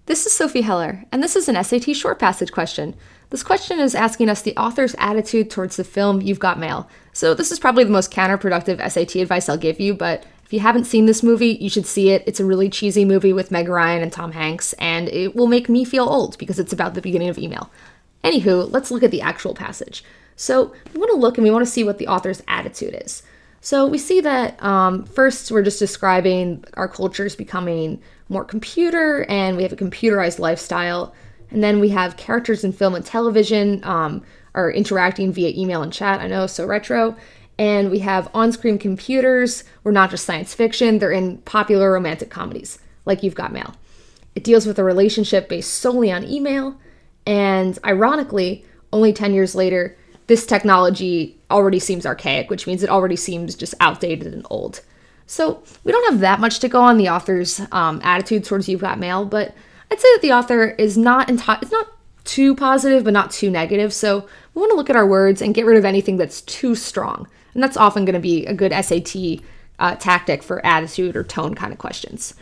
This is Sophie Heller, and this is an SAT short passage question. This question is asking us the author's attitude towards the film You've Got Mail. So this is probably the most counterproductive SAT advice I'll give you, but if you haven't seen this movie, you should see it. It's a really cheesy movie with Meg Ryan and Tom Hanks, and it will make me feel old because it's about the beginning of email. Anywho, let's look at the actual passage. So we want to look and we want to see what the author's attitude is. So we see that first we're just describing our culture's becoming more computer and we have a computerized lifestyle. And then we have characters in film and television are interacting via email and chat. I know, so retro. And we have on-screen computers. We're not just science fiction. They're in popular romantic comedies like You've Got Mail. It deals with a relationship based solely on email. And ironically, only 10 years later, this technology already seems archaic, which means it already seems just outdated and old. So we don't have that much to go on the author's attitude towards You've Got Mail, but I'd say that the author is it's not too positive, but not too negative. So we want to look at our words and get rid of anything that's too strong. And that's often going to be a good SAT tactic for attitude or tone kind of questions.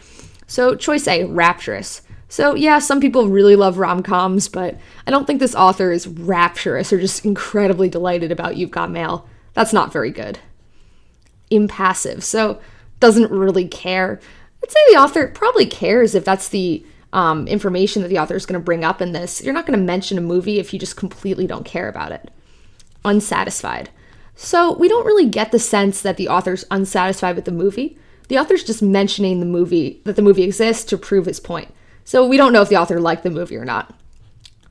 So choice A, rapturous. So yeah, some people really love rom-coms, but I don't think this author is rapturous or just incredibly delighted about You've Got Mail. That's not very good. Impassive. So doesn't really care. I'd say the author probably cares if that's the information that the author is going to bring up in this. You're not going to mention a movie if you just completely don't care about it. Unsatisfied. So we don't really get the sense that the author's unsatisfied with the movie. The author's just mentioning that the movie exists to prove his point. So we don't know if the author liked the movie or not.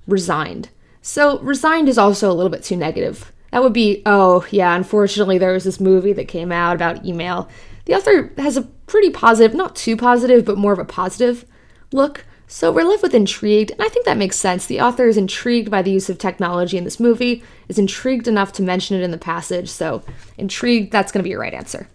Resigned. So resigned is also a little bit too negative. That would be, oh yeah, unfortunately there was this movie that came out about email. The author has a pretty positive, not too positive, but more of a positive look. So we're left with intrigued, and I think that makes sense. The author is intrigued by the use of technology in this movie, is intrigued enough to mention it in the passage. So intrigued, that's going to be your right answer.